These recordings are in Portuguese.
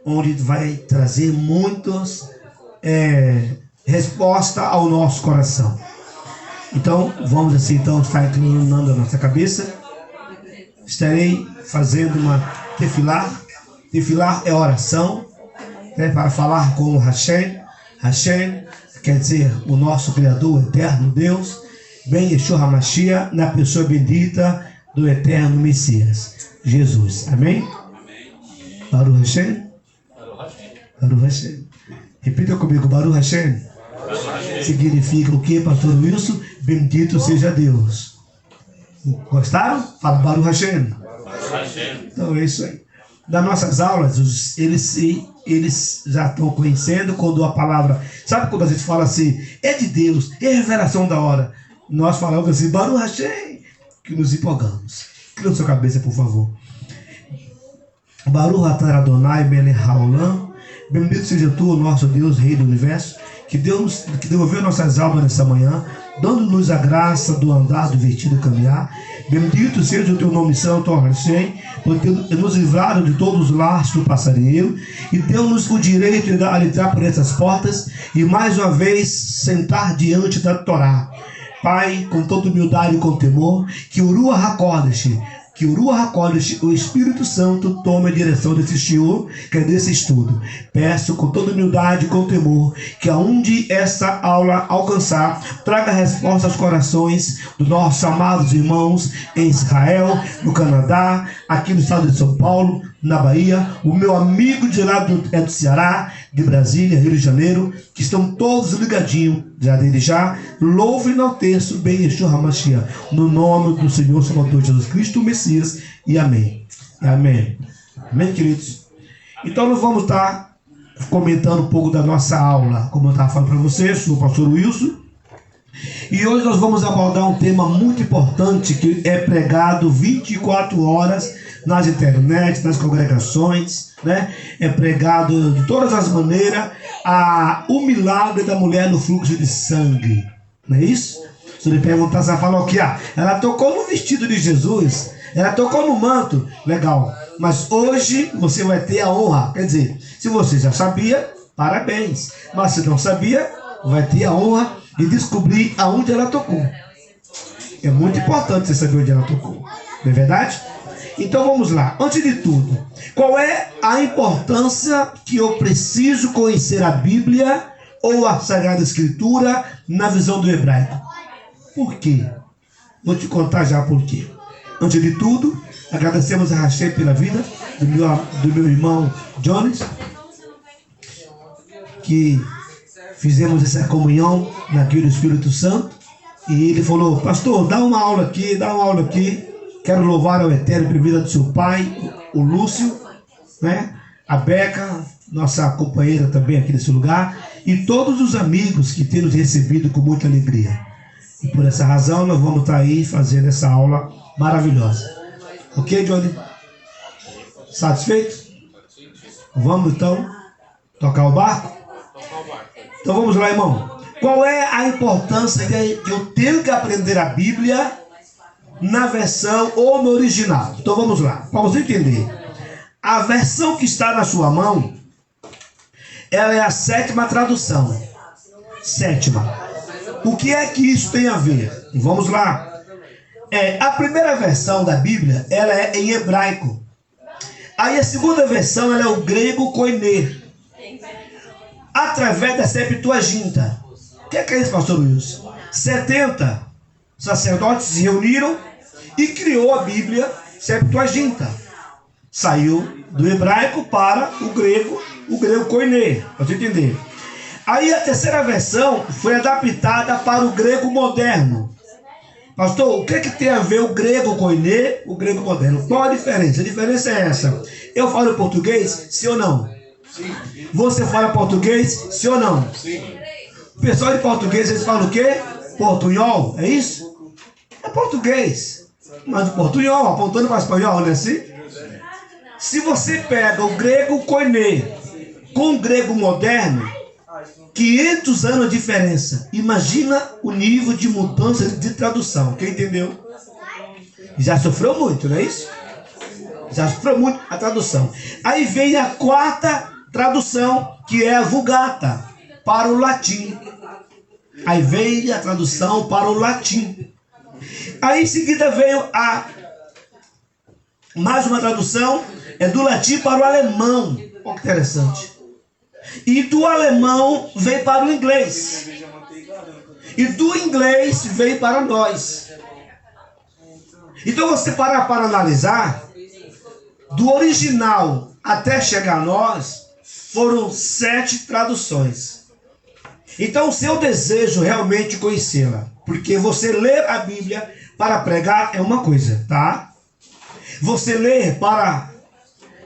onde vai trazer muitas respostas ao nosso coração. Então, vamos assim, então, estar inclinando a nossa cabeça. Estarei fazendo uma tefilah. Tefilah é oração, né, para falar com o Hashem. Hashem quer dizer o nosso Criador, o eterno Deus. Ben Yeshua HaMashiach, na pessoa bendita do eterno Messias, Jesus. Amém? Baruch Hashem. Baruch Hashem. Repita comigo, Baruch Hashem. Significa o que, pastor Wilson? Bendito seja Deus. Gostaram? Fala Baruch Hashem. Então é isso aí. Das nossas aulas, eles já estão conhecendo quando a palavra... Sabe quando a gente fala assim, é de Deus, é revelação da hora. Nós falamos assim, Baruch Hashem, que nos empolgamos. Cria na sua cabeça, por favor. Baruch atah Adonai melech haolam. Bendito seja tu, nosso Deus, Rei do Universo, que devolveu nossas almas nessa manhã, dando-nos a graça do andar, do vestir, do caminhar. Bendito seja o teu nome santo, ó Hashem, porque nos livraram de todos os laços do passarinheiro e deu-nos o direito de entrar por essas portas e mais uma vez sentar diante da Torá. Pai, com toda humildade e com temor, que o Ruach HaKodesh, o Espírito Santo, tome a direção desse shiur, que é desse estudo. Peço com toda humildade e com temor, que aonde essa aula alcançar, traga resposta aos corações dos nossos amados irmãos em Israel, no Canadá, aqui no estado de São Paulo, na Bahia, o meu amigo de lá do Ceará, de Brasília, Rio de Janeiro, que estão todos ligadinhos, já desde já, louvo e enalteço bem Yeshua HaMashiach, no nome do Senhor Salvador Jesus Cristo, o Messias, e amém. Amém. Amém, queridos? Então nós vamos estar comentando um pouco da nossa aula, como eu estava falando para vocês, sou o pastor Wilson, e hoje nós vamos abordar um tema muito importante, que é pregado 24 horas nas internet, nas congregações, né? É pregado de todas as maneiras o milagre da mulher no fluxo de sangue, não é isso? Se ele perguntar, você vai falar o que? Ela tocou no vestido de Jesus, ela tocou no manto, legal, mas hoje você vai ter a honra, quer dizer, se você já sabia, parabéns, mas se não sabia, vai ter a honra de descobrir aonde ela tocou. É muito importante você saber onde ela tocou, não é verdade? Então vamos lá. Antes de tudo, qual é a importância que eu preciso conhecer a Bíblia ou a Sagrada Escritura na visão do hebraico? Por quê? Vou te contar já por quê. Antes de tudo, agradecemos a Hashem pela vida do meu irmão Jones, que fizemos essa comunhão naquele Espírito Santo, e ele falou, pastor, dá uma aula aqui. Quero louvar ao Eterno pela vida do seu pai, o Lúcio, né? A Beca, nossa companheira também aqui nesse lugar, e todos os amigos que têm nos recebido com muita alegria. E por essa razão nós vamos estar aí fazendo essa aula maravilhosa. Ok, Johnny? Satisfeito? Vamos então tocar o barco? Então vamos lá, irmão. Qual é a importância que eu tenho que aprender a Bíblia na versão ou no original? Então vamos lá, para você entender. A versão que está na sua mão, ela é a 7ª tradução. 7ª. O que é que isso tem a ver? Vamos lá. A primeira versão da Bíblia, ela é em hebraico. Aí a segunda versão, ela é o grego koiné, através da Septuaginta. O que é isso, pastor Wilson? 70 sacerdotes se reuniram e criou a Bíblia Septuaginta. Saiu do hebraico para o grego koiné, para você entender. Aí a terceira versão foi adaptada para o grego moderno. Pastor, o que é que tem a ver o grego koiné, o grego moderno? Qual a diferença? A diferença é essa. Eu falo português, sim ou não? Sim. Você fala português, sim ou não? Sim. O pessoal de português, eles falam o quê? Portunhol, é isso? É português. Mas o portunhol, apontando para espanhol, não é assim? Se você pega o grego koiné com o grego moderno, 500 anos de diferença. Imagina o nível de mudança de tradução. Quem entendeu? Já sofreu muito, não é isso? Já sofreu muito a tradução. Aí vem a quarta tradução que é a Vulgata para o latim. Aí veio a tradução para o latim. Aí em seguida veio mais uma tradução, é do latim para o alemão. Olha que interessante. E do alemão veio para o inglês. E do inglês veio para nós. Então você para analisar, do original até chegar a nós, foram 7 traduções. Então o seu desejo realmente conhecê-la, porque você ler a Bíblia para pregar é uma coisa, tá? Você ler para,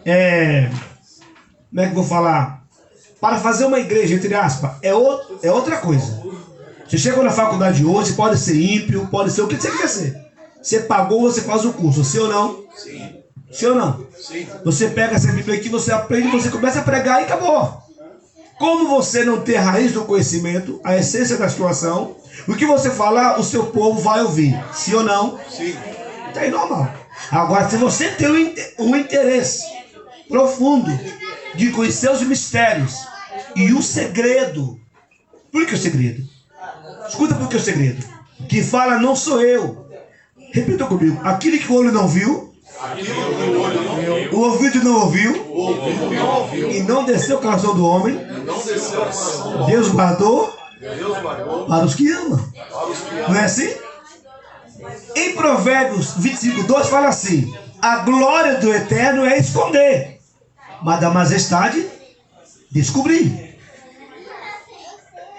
como é que eu vou falar? Para fazer uma igreja, entre aspas, é outra coisa. Você chega na faculdade hoje, pode ser ímpio, pode ser o que você quer ser. Você pagou, você faz o curso, sim ou não? Sim. Sim ou não? Sim. Você pega essa Bíblia aqui, você aprende, você começa a pregar e acabou. Como você não tem a raiz do conhecimento, a essência da situação, o que você falar, o seu povo vai ouvir. Sim ou não? Sim. Tá aí normal. Agora, se você tem um interesse profundo de conhecer os mistérios e o segredo. Por que o segredo? Escuta por que o segredo. Quem fala não sou eu. Repita comigo. Aquilo que o olho não viu, o ouvido não ouviu, e não desceu o coração do homem, Deus guardou para os que amam. Não é assim? Em Provérbios 25:2 fala assim: a glória do eterno é esconder, mas da majestade descobrir.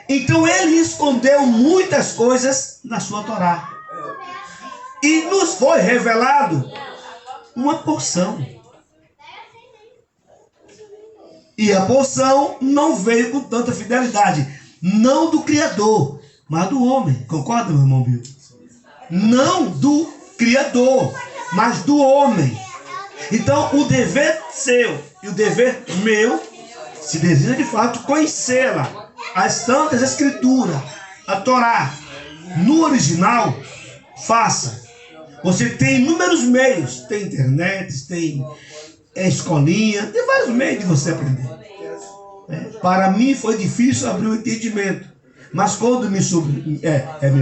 Então ele escondeu muitas coisas na sua Torá. E nos foi revelado uma porção. E a porção não veio com tanta fidelidade. Não do Criador, mas do homem. Concorda, meu irmão Bill? Não do Criador, mas do homem. Então o dever seu e o dever meu, se deseja de fato conhecê-la, as Santas Escrituras, a Torá, no original, faça. Você tem inúmeros meios, tem internet, tem escolinha, tem vários meios de você aprender. Para mim foi difícil abrir o entendimento, mas quando me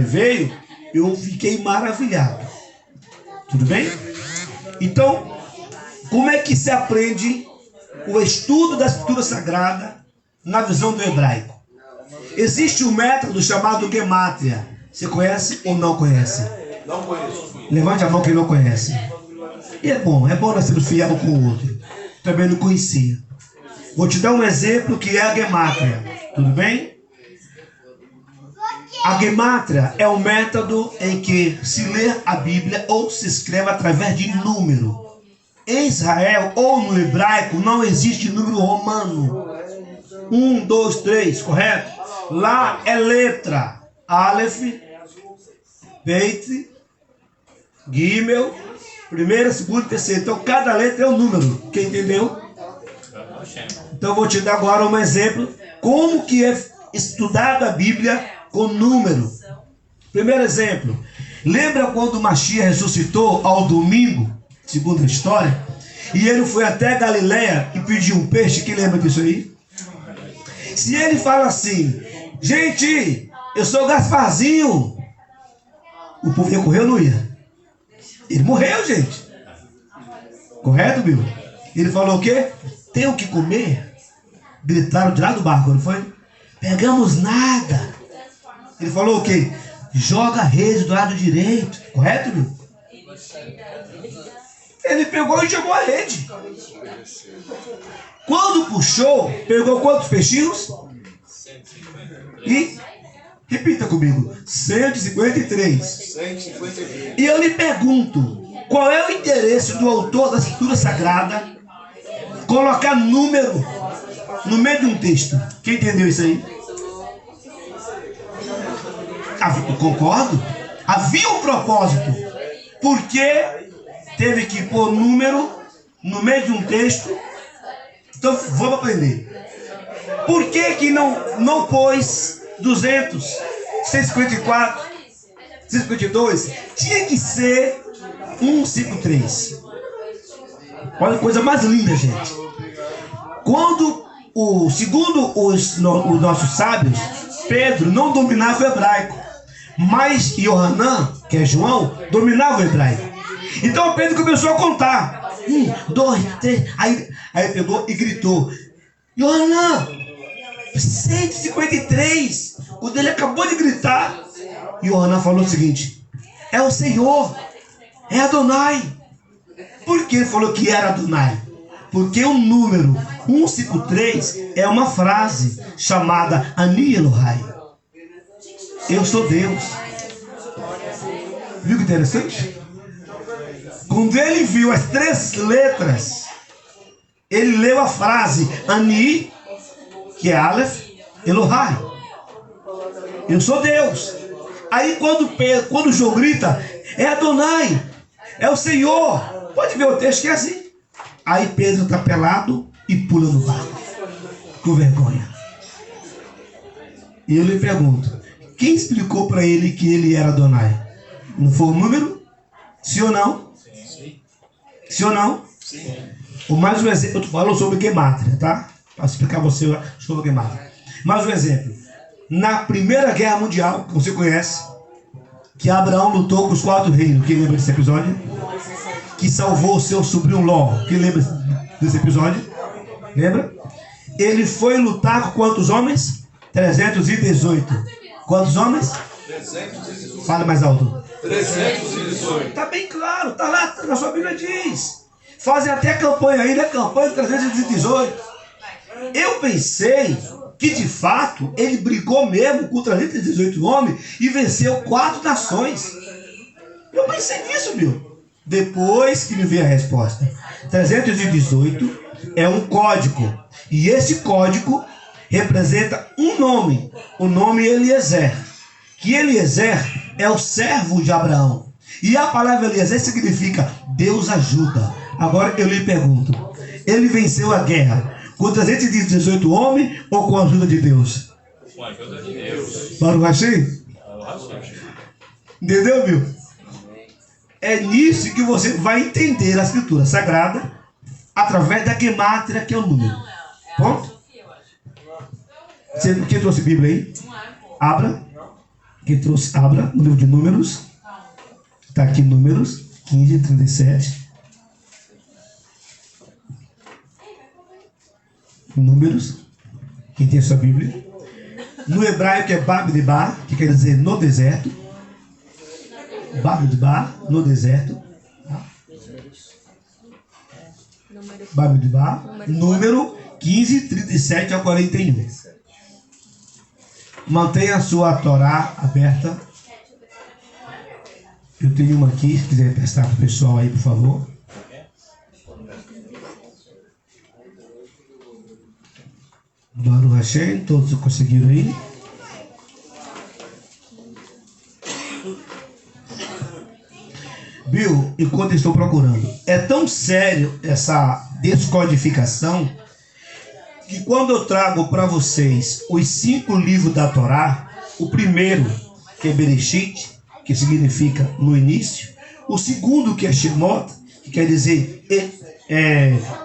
veio, eu fiquei maravilhado. Tudo bem? Então, como é que se aprende o estudo da Escritura Sagrada na visão do hebraico? Existe um método chamado Gemátria. Você conhece ou não conhece? Não conheço. Levante a mão quem não conhece. E é bom nós sermos fiéis um com o outro. Também não conhecia. Vou te dar um exemplo que é a Gemátria. Tudo bem? A Gemátria é um método em que se lê a Bíblia ou se escreve através de número. Em Israel ou no hebraico não existe número romano. 1, 2, 3, correto? Lá é letra. Aleph, Beit, Gimel, primeira, segunda, terceira. Então cada letra é um número. Quem entendeu? Então eu vou te dar agora um exemplo. Como que é estudada a Bíblia com número. Primeiro exemplo. Lembra quando Mashiach ressuscitou ao domingo, segundo a história? E ele foi até Galileia e pediu um peixe. Quem lembra disso aí? Se ele fala assim: gente, eu sou Gasparzinho, o povo ia correr ou não ia? Ele morreu, gente. Correto, Bill? Ele falou o quê? Tem o que comer? Gritaram de lá do barco, não foi? Pegamos nada. Ele falou o quê? Joga a rede do lado direito. Correto, Bill? Ele pegou e jogou a rede. Quando puxou, pegou quantos peixinhos? E, repita comigo, 153. 153. E eu lhe pergunto, qual é o interesse do autor da Escritura Sagrada colocar número no meio de um texto? Quem entendeu isso aí? Eu concordo. Havia um propósito. Porque teve que pôr número no meio de um texto. Então vamos aprender. Por que não pôs 200, 154, 152? Tinha que ser 153. Olha que coisa mais linda, gente. Quando segundo os nossos sábios, Pedro não dominava o hebraico, mas Yohanan, que é João, dominava o hebraico. Então Pedro começou a contar: 1, 2, 3. Aí pegou e gritou: Yohanan, 153. O dele acabou de gritar. Yohanan falou o seguinte: é o Senhor, é Adonai. Por que ele falou que era Adonai? Porque o número 153 é uma frase chamada Ani Elohai. Eu sou Deus. Viu que interessante? Quando ele viu as 3 letras, ele leu a frase Ani, que é Aleph, Elohai. Eu sou Deus. Aí quando o João grita, é Adonai, é o Senhor. Pode ver o texto que é assim. Aí Pedro está pelado e pula no barco, com vergonha. E eu lhe pergunto: quem explicou para ele que ele era Adonai? Não foi o número? Sim ou não? Sim ou não? Sim. O mais um exemplo, eu falo sobre Gemátria, tá? Para explicar você sobre Gemátria. Mais um exemplo. Na Primeira Guerra Mundial, que você conhece, que Abraão lutou com os 4 reinos. Quem lembra desse episódio? Que salvou o seu sobrinho Ló. Quem lembra desse episódio? Lembra? Ele foi lutar com quantos homens? 318. Quantos homens? 318. Fala mais alto. 318. Está bem claro, está lá na sua Bíblia diz. Fazem até campanha aí, né? Campanha de 318. Eu pensei que de fato ele brigou mesmo com 318 homens e venceu 4 nações. Eu pensei nisso, viu? Depois que me veio a resposta. 318 é um código. E esse código representa um nome. O nome Eliezer. Que Eliezer é o servo de Abraão. E a palavra Eliezer significa Deus ajuda. Agora eu lhe pergunto: ele venceu a guerra com 318 homens ou com a ajuda de Deus? Com a ajuda de Deus. Para o Rachim? Entendeu, viu? É nisso que você vai entender a Escritura Sagrada através da Gemátria, que é o número. Ponto? Quem trouxe a Bíblia aí? Abra. Quem trouxe? Abra no livro de Números. Está aqui Números 15, 37. Números. Quem tem a sua Bíblia? No hebraico é Bamidbar, que quer dizer no deserto. Bamidbar, no deserto. Bamidbar, número 15, 37 a 41. Mantenha a sua Torá aberta. Eu tenho uma aqui, se quiser prestar para o pessoal aí, por favor. Baruch Hashem, todos conseguiram aí? Bill, enquanto estou procurando, é tão sério essa descodificação que quando eu trago para vocês os 5 livros da Torá, o primeiro, que é Bereshit, que significa no início, o segundo, que é Shemot, que quer dizer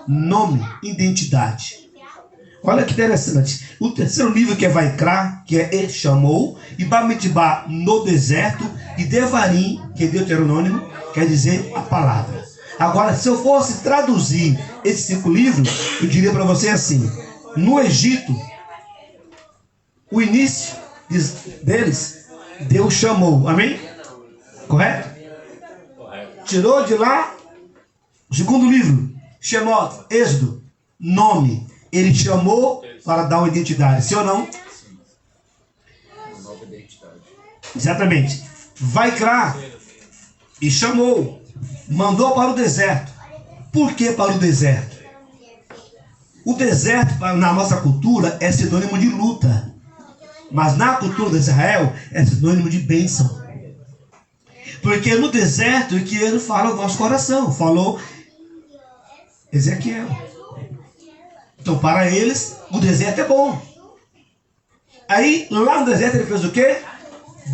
nome, identidade. Olha que interessante. O terceiro livro, que é Vaikra, que é Eshamou, e Bamidbar, no deserto, e Devarim, que é Deuteronômio, quer dizer a palavra. Agora, se eu fosse traduzir esses 5 livros, eu diria para você assim: no Egito, o início deles, Deus chamou. Amém? Correto? Tirou de lá o segundo livro, Shemot, Êxodo, nome. Ele chamou para dar uma identidade. Sim ou não? Uma nova identidade. Exatamente. Vaikra, e chamou, mandou para o deserto. Por que para o deserto? O deserto, na nossa cultura, é sinônimo de luta. Mas na cultura de Israel, é sinônimo de bênção. Porque no deserto é que ele fala o nosso coração. Falou Ezequiel. Então, para eles, o deserto é bom. Aí, lá no deserto, ele fez o quê?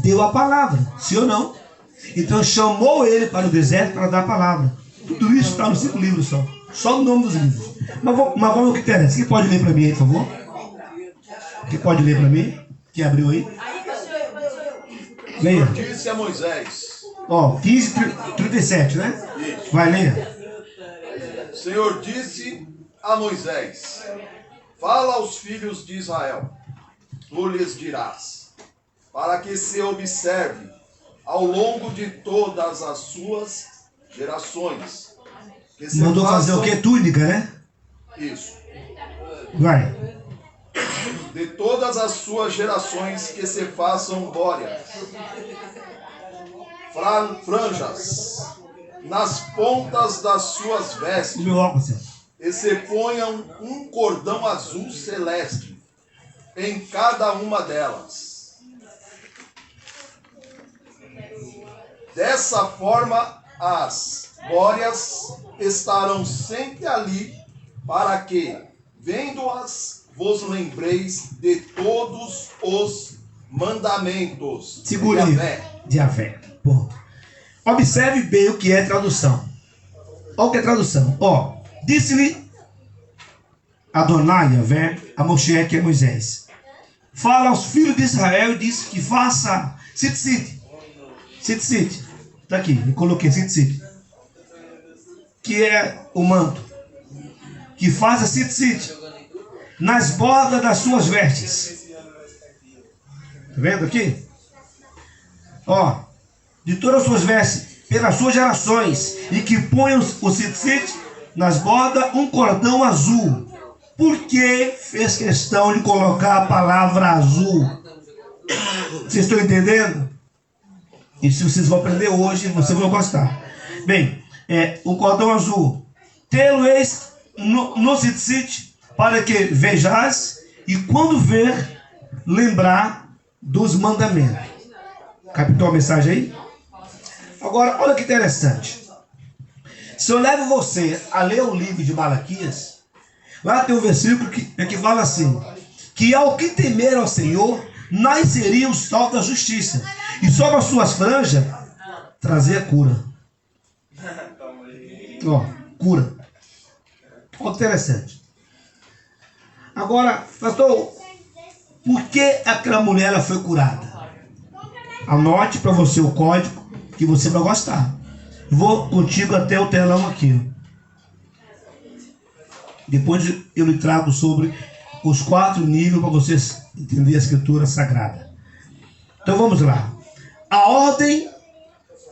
Deu a palavra. Sim ou não? Então chamou ele para o deserto para dar a palavra. Tudo isso está nos 5 livros só. Só o nome dos livros. Mas vamos ao que interessa. Quem pode ler para mim aí, por favor? Quem pode ler para mim? Quem abriu aí? Leia. Disse a Moisés. Ó, 15:37, né? Isso. Vai, leia. O Senhor disse a Moisés: fala aos filhos de Israel, tu lhes dirás, para que se observe ao longo de todas as suas gerações. Que se Mandou fazer façam- o quê? Túnica, né? Isso. Vai. De todas as suas gerações que se façam bórias, franjas nas pontas das suas O vestes, meu óculos, senhor. e se ponham um cordão azul celeste em cada uma delas. Dessa forma, as bórias estarão sempre ali, para que, vendo-as, vos lembreis de todos os mandamentos Segura de aí. Yahvé. De Yahvé. Ponto. Observe bem o que é tradução. Olha o que é tradução. Ó, disse-lhe Adonai, Yahvé, a Moshe, que é Moisés. Fala aos filhos de Israel e diz que faça Sit. Está aqui, eu coloquei Sit. Que é o manto. Que faça Sit. Nas bordas das suas vestes. Está vendo aqui? Ó, de todas as suas vestes, pelas suas gerações, e que ponham o Sit nas bordas um cordão azul. Por que fez questão de colocar a palavra azul? Vocês estão entendendo? Isso vocês vão aprender hoje, vocês vão gostar. Bem, o cordão azul. Tê-lo-eis no Sit, para que vejais, e quando ver, lembrar dos mandamentos. Captou a mensagem aí? Agora, olha que interessante. Se eu levo você a ler o livro de Malaquias, lá tem um versículo que fala assim: que ao que temer ao Senhor, nasceria o sol da justiça, e sobre as suas franjas trazia cura. Ó, cura. Olha que interessante. Agora, pastor, por que aquela mulher ela foi curada? Anote para você o código que você vai gostar. Vou contigo até o telão aqui. Depois eu lhe trago sobre os 4 níveis para vocês entenderem a escritura sagrada. Então vamos lá. A ordem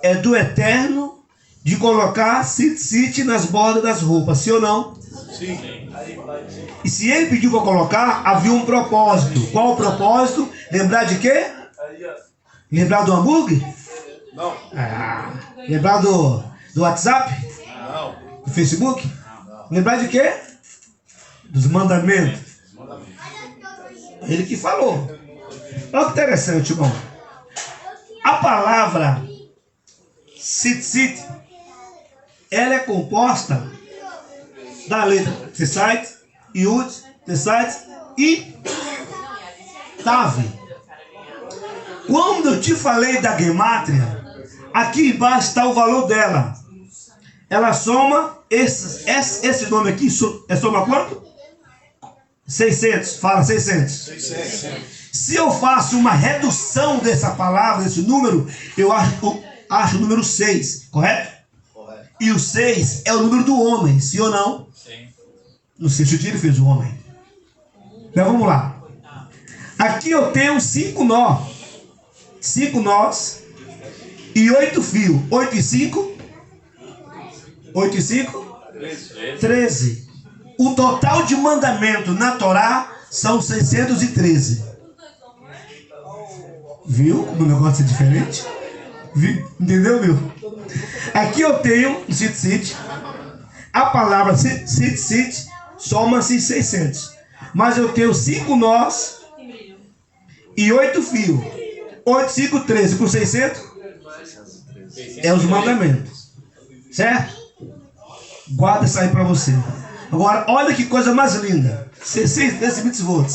é do Eterno de colocar Sit nas bordas das roupas, sim ou não? Sim. E se ele pediu para colocar, havia um propósito. Qual o propósito? Lembrar de quê? Lembrar do hambúrguer? Não. Lembrar do WhatsApp? Não. Do Facebook? Lembrar de quê? Dos mandamentos. Ele que falou. Olha que interessante, irmão. A palavra Sit, ela é composta da letra Tessait, Yud, Tessait e Tav. Quando eu te falei da gemátria, aqui embaixo está o valor dela. Ela soma, esse nome aqui, soma quanto? 600, fala 600. 600. Se eu faço uma redução dessa palavra, desse número, eu acho o número 6, correto? Correto. E o 6 é o número do homem, sim ou não? Sim. No sexto dia ele fez o homem. Então vamos lá. Aqui eu tenho 5 nós. 5 nós e 8 fios. 8 e 5? 8 e 5? 13. O total de mandamento na Torá são 613. Viu como o negócio é diferente? Entendeu, meu? Aqui eu tenho um Sit. A palavra Sit soma-se 600. Mas eu tenho 5 nós e 8 fios. 8, 5, 13 com 600 é os mandamentos. Certo? Guarda isso aí para você. Agora, olha que coisa mais linda. 613 mitzvot.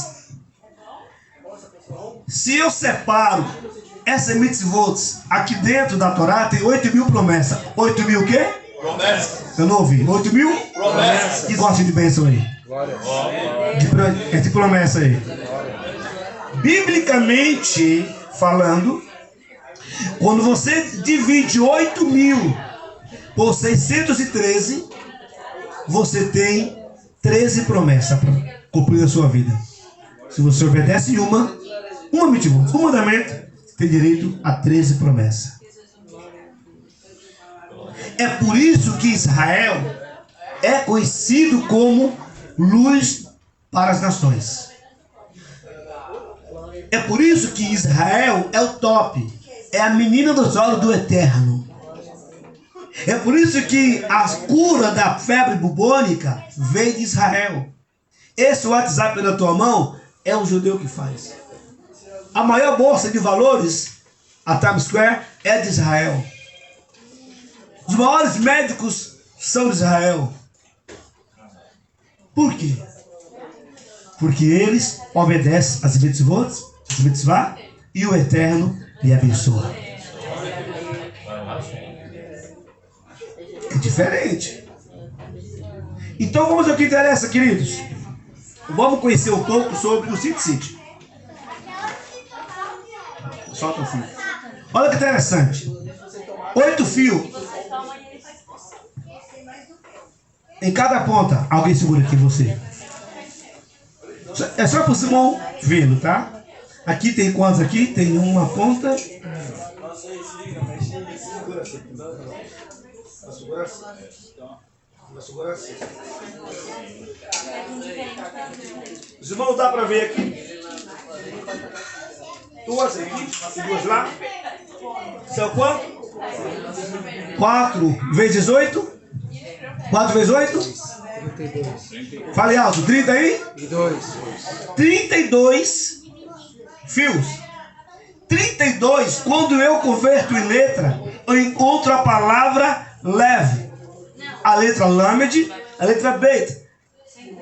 Se eu separo essas mitzvot aqui dentro da Torá, tem 8.000 promessas. 8.000 o quê? Promessas. Eu não ouvi. 8 mil? Promessas. Que gosta de bênção aí? É de promessa aí. Biblicamente falando, quando você divide 8 mil por 613, você tem 13 promessas para cumprir a sua vida. Se você obedece um mandamento, tem direito a 13 promessas. É por isso que Israel é conhecido como luz para as nações. É por isso que Israel é o top. É a menina dos olhos do Eterno. É por isso que a cura da febre bubônica veio de Israel. Esse WhatsApp na tua mão é um judeu que faz. A maior bolsa de valores, a Times Square, é de Israel. Os maiores médicos são de Israel. Por quê? Porque eles obedecem às mitzvot e o Eterno lhe abençoa. É diferente. Então vamos ao que interessa, queridos. Vamos conhecer um pouco sobre o City. Solta o fio. Olha que interessante. 8 fios. Em cada ponta. Alguém segura aqui, você. É só para o Simão vê-lo, tá? Aqui tem quantos aqui? Tem uma ponta. Os irmãos, dá para ver aqui. Duas aqui e duas lá. São quanto? 4 vezes 8? 4 vezes 8? Fale alto, 30 aí? 32 fios. 32, quando eu converto em letra, eu encontro a palavra leve. A letra lamed, a letra beit.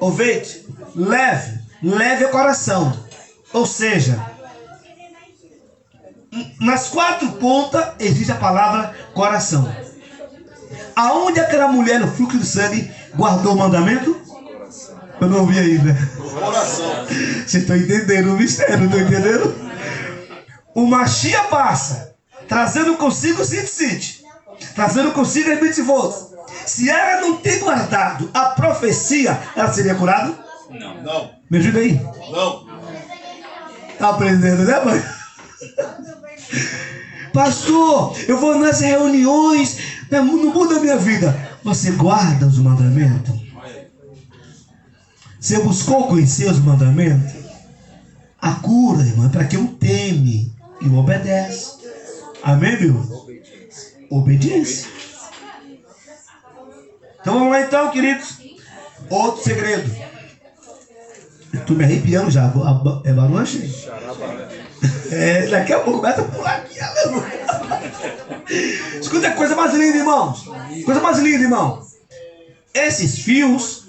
Oveit, leve. Leve é coração. Ou seja, nas 4 pontas existe a palavra coração. Aonde aquela mulher no fluxo de sangue guardou o mandamento? Eu não ouvi ainda. Coração. Vocês estão entendendo o mistério, não estão entendendo? O Mashiach passa, trazendo consigo o City, trazendo consigo as mitzvot. Se ela não tem guardado a profecia, ela seria curada? Não. Me ajuda aí. Não. Tá aprendendo, né, mãe? Pastor, eu vou nas reuniões, não muda a minha vida. Você guarda os mandamentos? Você buscou conhecer os mandamentos? A cura, irmão, é para quem o teme e o obedece. Amém, meu? Obediência. Então vamos lá então, queridos. Outro segredo. Estou me arrepiando já. É barulho, achei. Daqui a pouco começa a pular aqui. Escuta a coisa mais linda, irmãos. Coisa mais linda, irmão. Esses fios,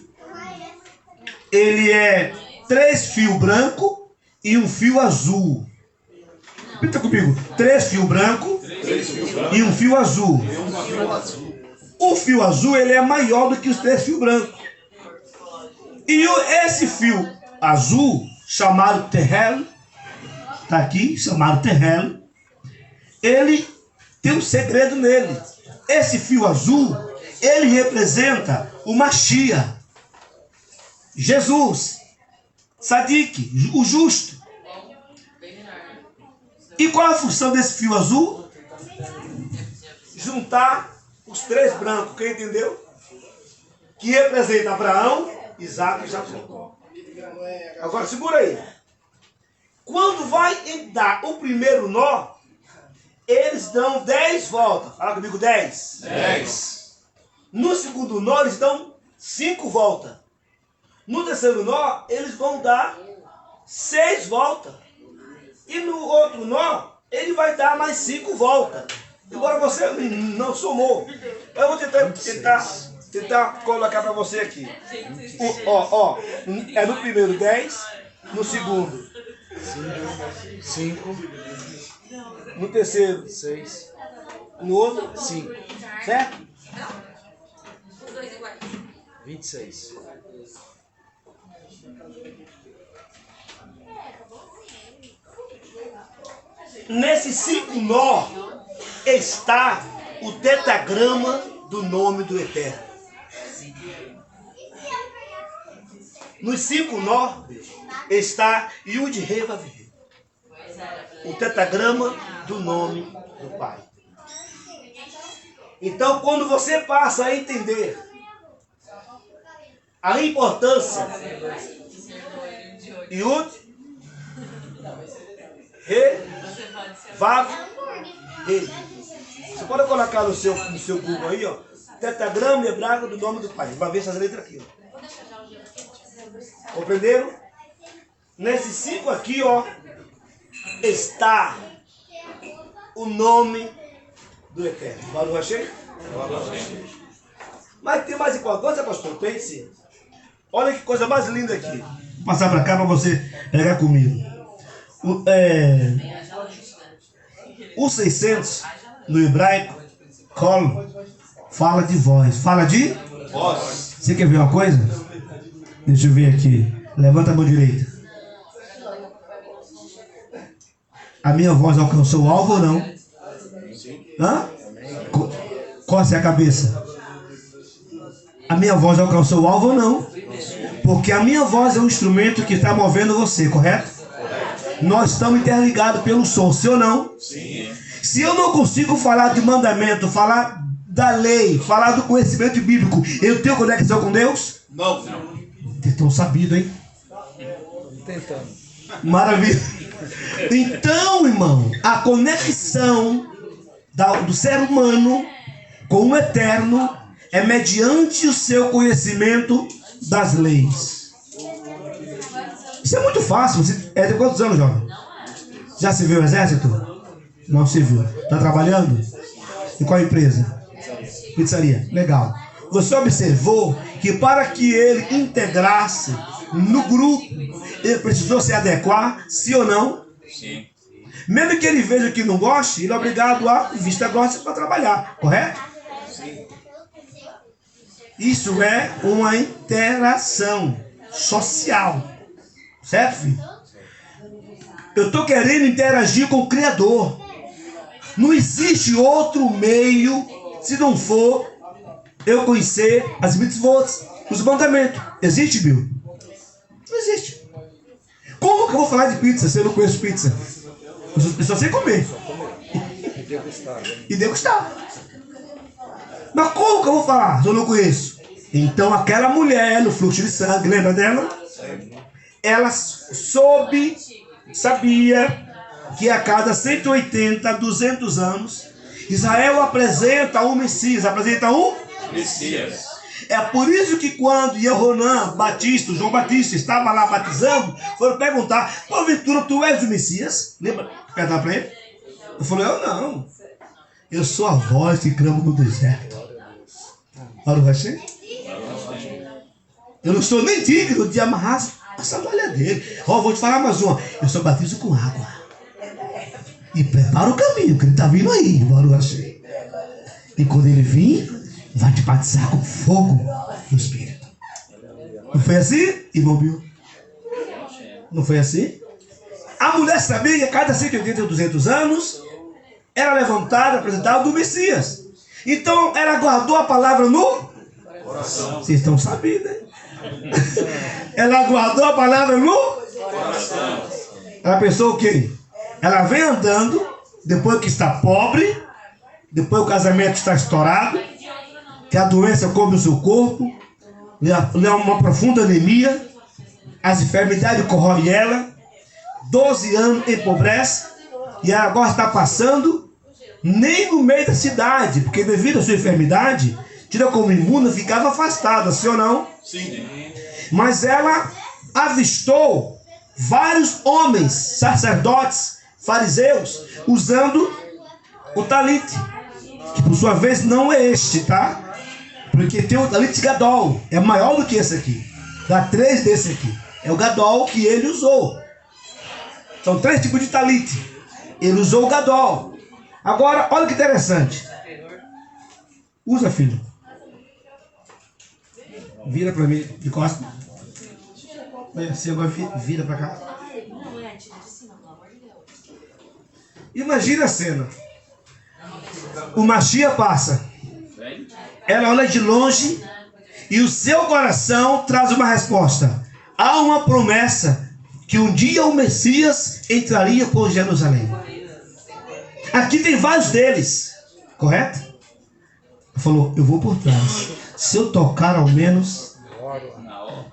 ele é 3 fios brancos e 1 fio azul. Repita comigo. 3 fios brancos e 1 fio azul. O fio azul, ele é maior do que os 3 fios brancos. E esse fio azul, chamado terreno, está aqui, chamado terreno, ele tem um segredo nele. Esse fio azul, ele representa o Mashiach, Jesus, Sadiq, o justo. E qual a função desse fio azul? Juntar os 3 brancos, quem entendeu? Que representa Abraão, Isaac e Jacó. Agora segura aí. Quando vai dar o primeiro nó, eles dão 10 voltas. Fala comigo, 10. 10. No segundo nó, eles dão 5 voltas. No terceiro nó, eles vão dar 6 voltas. E no outro nó, ele vai dar mais 5 voltas. Embora você não somou. Eu vou tentar colocar para você aqui. É no primeiro 10, no segundo 5, no terceiro 6, no outro 5. certo? 26. Nesses 5 nó está o tetragrama do nome do Eterno. Nos 5 nó está Yud-Rei Vav-Rei, o tetragrama do nome do Pai. Então, quando você passa a entender a importância Yud-Rei Vav-Rei, você pode colocar no seu Google aí, ó, tetragrama hebraico do nome do Pai. Vai ver essas letras aqui, ó. Compreenderam? Nesses 5 aqui, ó, está o nome do Eterno. Baruch Hashem? Mas tem mais importância, pastor? Tem sim. Olha que coisa mais linda aqui. Vou passar para cá para você pegar comigo. O 600 no hebraico, kol, fala de voz. Fala de voz. Você quer ver uma coisa? Deixa eu ver aqui. Levanta a mão direita. A minha voz alcançou o alvo ou não? Hã? Coce a cabeça. A minha voz alcançou o alvo ou não? Porque a minha voz é um instrumento que está movendo você, correto? Nós estamos interligados pelo som, sim ou não? Sim. Se eu não consigo falar de mandamento, falar da lei, falar do conhecimento bíblico, eu tenho conexão com Deus? Não. Vocês estão sabidos, hein? Tentando. Maravilha. Então, irmão, a conexão do ser humano com o Eterno é mediante o seu conhecimento das leis. Isso é muito fácil. Você é de quantos anos, jovem? Já se viu o exército? Não se viu. Está trabalhando? Em qual empresa? Pizzaria. Legal. Você observou que para que ele integrasse no grupo, ele precisou se adequar, sim ou não? Sim. Mesmo que ele veja que não goste, ele é obrigado a vista grossa para trabalhar, correto? Sim. Isso é uma interação social, certo, filho? Eu estou querendo interagir com o Criador. Não existe outro meio se não for eu conhecer as mitzvot, os mandamentos. Existe, Bill? Não existe. Como que eu vou falar de pizza se eu não conheço pizza? Eu só sei comer. E degustar. Mas como que eu vou falar se eu não conheço? Então aquela mulher no fluxo de sangue, lembra dela? Ela sabia que a cada 180, 200 anos, Israel apresenta um Messias. Apresenta um Messias. É por isso que quando Yohanan Batista, João Batista, estava lá batizando, foram perguntar: porventura tu és o Messias? Lembra? Perguntar para ele. Eu falei: eu não. Eu sou a voz que clama no deserto. Baruch Hashem. Eu não sou nem digno de amarrar a sandália dele. Ó, vou te falar mais uma. Eu só batizo com água. E prepara o caminho, que ele está vindo aí, Baruch Hashem. E quando ele vir, vai te batizar com fogo no Espírito. Não foi assim, irmão Bill? Não foi assim? A mulher sabia que a cada 180 ou 200 anos era levantada, apresentada do Messias. Então ela guardou a palavra no coração. Vocês estão sabendo, né? Ela guardou a palavra no coração. Ela pensou o quê? Ela vem andando, depois que está pobre, depois o casamento está estourado, que a doença come o seu corpo, lhe há uma profunda anemia, as enfermidades corroem ela, 12 anos empobrece, e ela agora está passando nem no meio da cidade, porque devido à sua enfermidade, tira como imunda, ficava afastada, sim ou não? Sim. Mas ela avistou vários homens, sacerdotes, fariseus, usando o talite, que por sua vez não é este, tá? Porque tem o talite gadol, é maior do que esse aqui. Dá 3 desse aqui. É o gadol que ele usou. São 3 tipos de talite. Ele usou o gadol. Agora, olha que interessante. Usa, filho. Vira para mim, de costas. Assim, agora vira para cá. Imagina a cena. O Mashiach passa. Ela olha de longe e o seu coração traz uma resposta. Há uma promessa que um dia o Messias entraria por Jerusalém. Aqui tem vários deles, correto? Ele falou, eu vou por trás. Se eu tocar ao menos...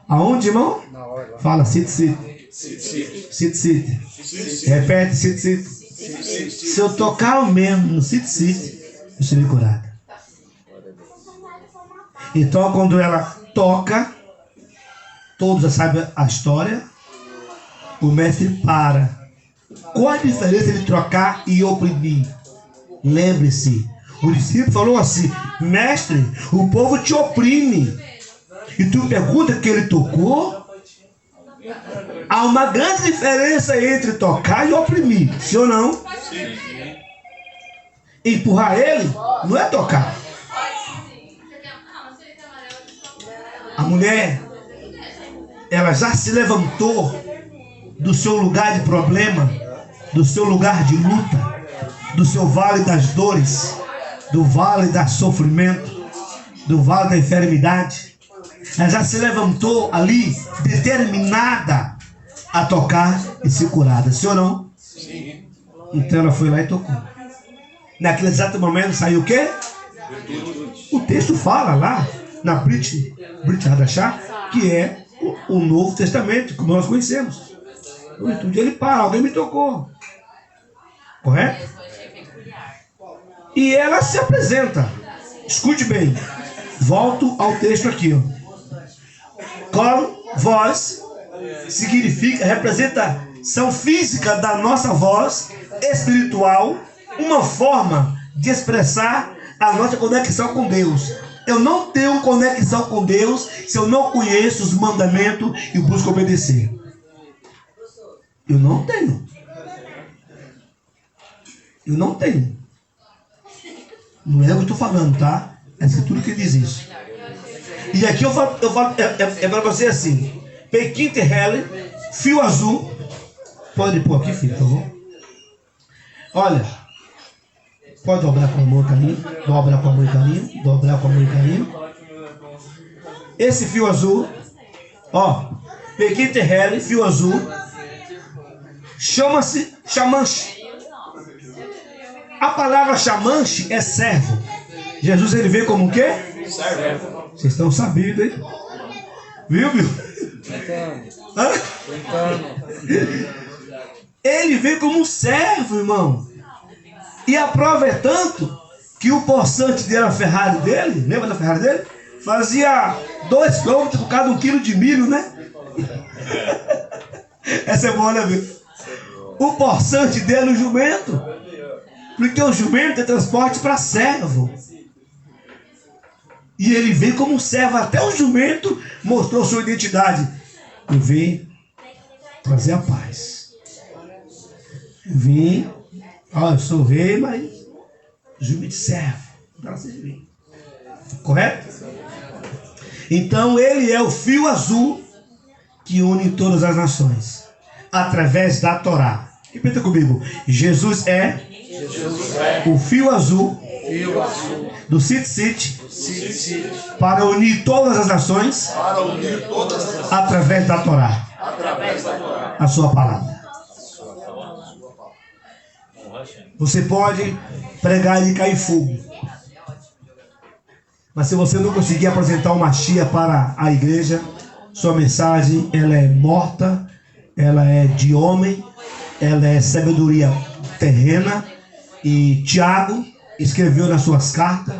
Aonde, irmão? Fala, sit. Repete, sit. Se eu tocar ao menos no sit, eu serei curado. Então, quando ela toca, todos já sabem a história, o mestre para. Qual a diferença de trocar e oprimir? Lembre-se, o discípulo falou assim, mestre, o povo te oprime. E tu pergunta que ele tocou? Há uma grande diferença entre tocar e oprimir, sim ou não? Sim. Empurrar ele não é tocar. A mulher, ela já se levantou do seu lugar de problema, do seu lugar de luta, do seu vale das dores, do vale do sofrimento, do vale da enfermidade. Ela já se levantou ali, determinada a tocar e ser curada, sim ou não? Sim. Então ela foi lá e tocou. Naquele exato momento saiu o quê? O texto fala lá, na Brit Hadashah, que é o Novo Testamento, como nós conhecemos. Um dia ele para, alguém me tocou. Correto? E ela se apresenta. Escute bem. Volto ao texto aqui. Coro, voz, significa representação física da nossa voz espiritual, uma forma de expressar a nossa conexão com Deus. Eu não tenho conexão com Deus se eu não conheço os mandamentos e busco obedecer. Eu não tenho. Eu não tenho. Não é o que eu estou falando, tá? É a escritura que diz isso. E aqui eu falo é para você assim. Pequim Terrele, fio azul. Pode pôr aqui, filho, por favor. Olha. Pode dobrar com a mão e carinho. Dobra com a mão e carinho. Dobrar com a mão e carinho. Esse fio azul. Ó. Pequim Terrele, fio azul. Chama-se chamanche. A palavra chamanche é servo. Jesus ele veio como o quê? Servo. Vocês estão sabendo, hein? Viu? Ele veio como um servo, irmão. E a prova é tanto que o possante dele, a Ferrari dele, lembra da Ferrari dele? Fazia 2 km por cada 1 quilo de milho, né? Essa é boa, né, viu? O possante dele, o jumento. Porque o jumento é transporte para servo. E ele veio como um servo. Até o jumento mostrou sua identidade. Eu vim trazer a paz. Eu vim. Eu sou rei, mas jumento servo. Correto? Então ele é o fio azul que une todas as nações. Através da Torá. Repita comigo. Jesus é o fio azul do Sit para unir todas as nações através da Torá, a sua palavra. Você pode pregar e cair fogo, mas se você não conseguir apresentar uma Mashiach para a igreja, sua mensagem ela é morta, ela é de homem, ela é sabedoria terrena. E Tiago escreveu nas suas cartas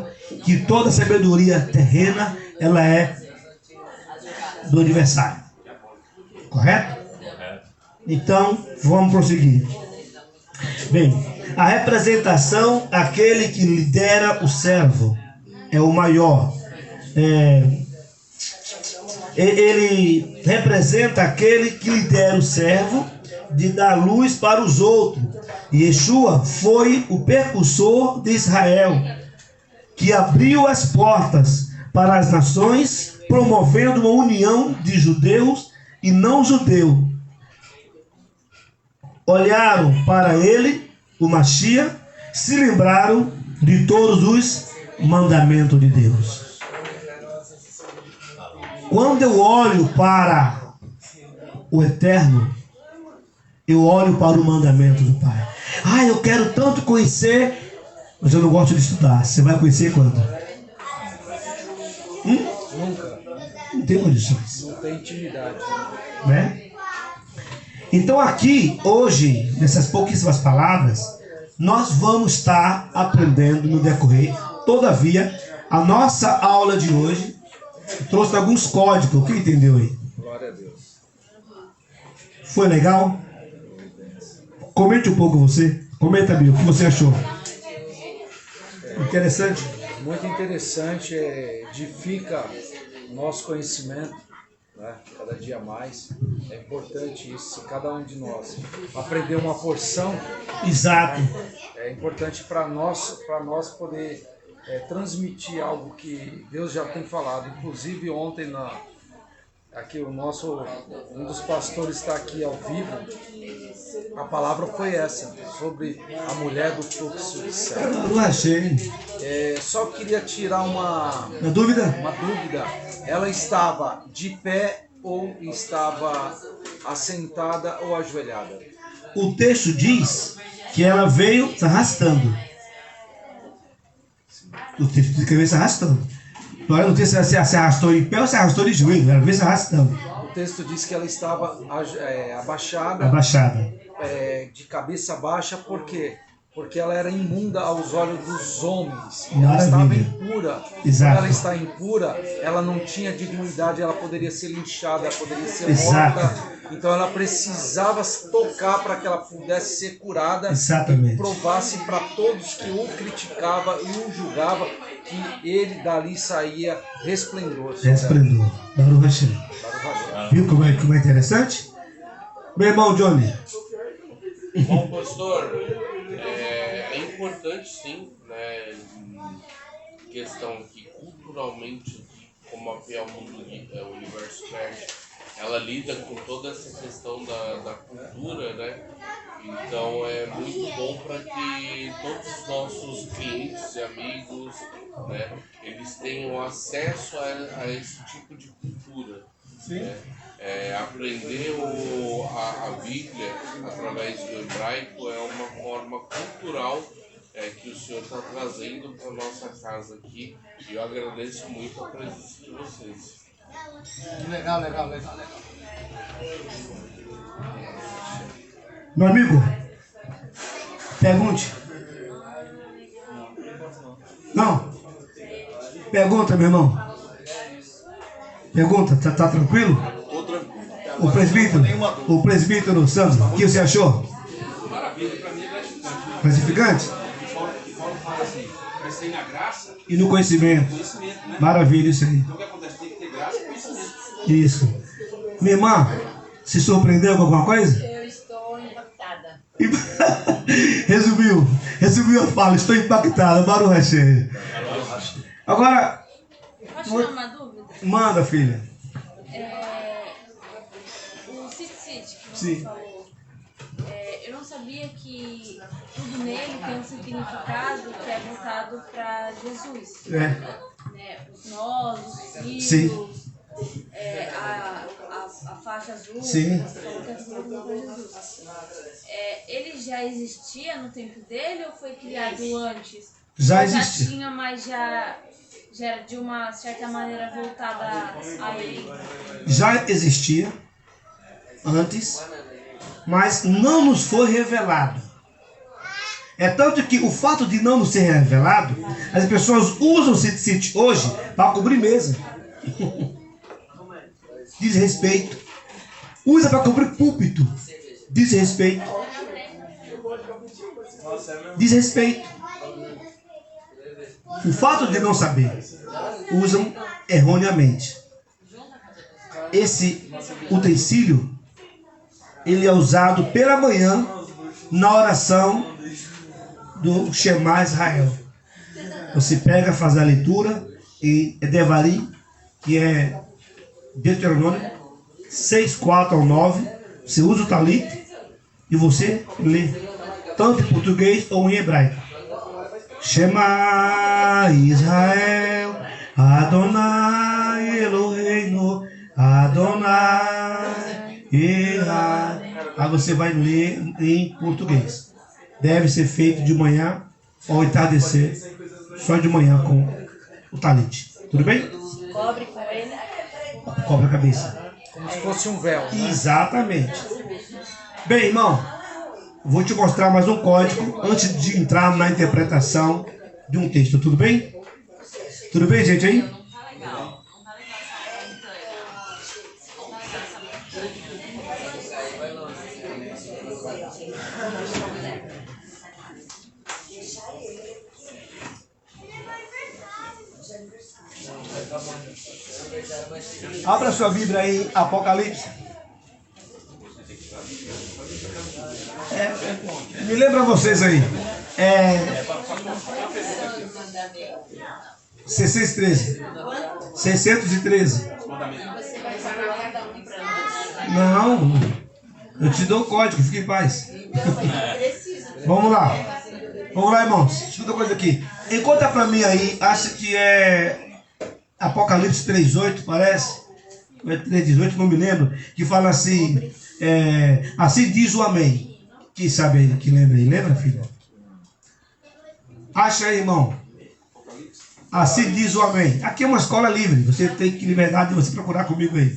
que toda sabedoria terrena ela é do adversário. Correto? Então, vamos prosseguir. Bem, a representação, aquele que lidera o servo, é o maior. Ele representa aquele que lidera o servo de dar luz para os outros. Yeshua foi o precursor de Israel, que abriu as portas para as nações promovendo uma união de judeus e não judeus. Olharam para ele, o Mashiach, se lembraram de todos os mandamentos de Deus. Quando eu olho para o Eterno, eu olho para o mandamento do Pai. Ah, eu quero tanto conhecer, mas eu não gosto de estudar. Você vai conhecer quando? Nunca. Não tem condições. Não tem intimidade. Né? Então aqui, hoje, nessas pouquíssimas palavras, nós vamos estar aprendendo no decorrer. Todavia, a nossa aula de hoje trouxe alguns códigos. Quem entendeu aí? Glória a Deus. Foi legal? Comente um pouco você. Comenta, Bíblia, o que você achou? Interessante? Muito interessante, edifica o nosso conhecimento, né? Cada dia mais. É importante isso, se cada um de nós aprender uma porção. Exato. É importante para nós poder transmitir algo que Deus já tem falado. Inclusive ontem aqui um dos pastores está aqui ao vivo. A palavra foi essa, sobre a mulher do fluxo de sangue. Eu não achei. Só queria tirar uma dúvida? Ela estava de pé ou estava assentada ou ajoelhada? O texto diz que ela veio se arrastando. O texto diz que ela veio se arrastando. Agora não sei se ela se arrastou em pé ou se arrastou de joelho. Ela veio se arrastando. O texto diz que ela estava abaixada. De cabeça baixa, por quê? Porque ela era imunda aos olhos dos homens. Ela estava impura. Exato. Quando ela está impura, ela não tinha dignidade, ela poderia ser linchada, ela poderia ser Exato. morta. Então ela precisava tocar para que ela pudesse ser curada. Exatamente. E provasse para todos que o criticavam e o julgavam que ele dali saía resplendor. Resplendor. Baruch Hashem. Viu como é interessante? Meu irmão Johnny. Bom, pastor, é importante sim, né, questão que culturalmente, como a PA Mundo Universo Nerd, ela lida com toda essa questão da cultura, né? Então é muito bom para que todos os nossos clientes e amigos, né, eles tenham acesso a esse tipo de cultura. Sim. Né? Aprender a Bíblia através do hebraico é uma forma cultural que o Senhor está trazendo para a nossa casa aqui, e eu agradeço muito a presença de vocês. Legal. Meu amigo, pergunte. Não? Pergunta, meu irmão. Pergunta, tá tranquilo? Tô tranquilo. O presbítero Sandro, o que você achou? Maravilha, para mim é Classificante? Paulo fala assim, crescer na graça E no conhecimento. né? Maravilha, isso aí. Então o que acontece? Tem que ter graça e conhecimento. Isso. Minha irmã, se surpreendeu com alguma coisa? Eu estou impactada. Resumiu a fala, estou impactada. Baruch Hashem. Agora, Posso tirar uma dúvida? manda, filha. O Cid que você Sim. falou, eu não sabia que tudo nele tem um significado que é voltado para Jesus. Né? Os nós, os filhos, Sim. A faixa azul, Sim. você falou que é tudo para Jesus. Ele já existia no tempo dele ou foi criado antes? Já Ou existia. Já tinha, mas já era de uma certa maneira voltada a ele. Já existia antes, mas não nos foi revelado. É tanto que o fato de não nos ser revelado, as pessoas usam o City hoje para cobrir mesa. Desrespeito. Usa para cobrir púlpito. Desrespeito. Desrespeito. O fato de não saber, usam erroneamente. Esse utensílio, ele é usado pela manhã na oração do Shema Israel. Você pega, faz a leitura em Devarim que é Deuteronômio 6, 4 ao 9. Você usa o talit e você lê, tanto em português ou em hebraico. Shema Israel, Adonai Eloheinu, Adonai Erra. Aí você vai ler em português. Deve ser feito de manhã ao entardecer, só de manhã com o talit. Tudo bem? Cobre com ele. Cobre a cabeça. Como se fosse um véu, né? Exatamente. Bem, irmão, vou te mostrar mais um código antes de entrar na interpretação de um texto. Tudo bem? Tudo bem, gente, aí? Abra sua Bíblia aí, Apocalipse. Me lembra vocês aí. 613. 613. Não, eu te dou o código, fique em paz. Vamos lá. Vamos lá, irmãos. Escuta uma coisa aqui. Encontra pra mim aí, acha que é Apocalipse 3:8, parece? É 3:18, não me lembro. Que fala assim, assim diz o amém. Quem sabe aí, que lembra aí? Lembra, filho? Acha aí, irmão. Assim diz o amém. Aqui é uma escola livre. Você tem que liberdade de você procurar comigo aí.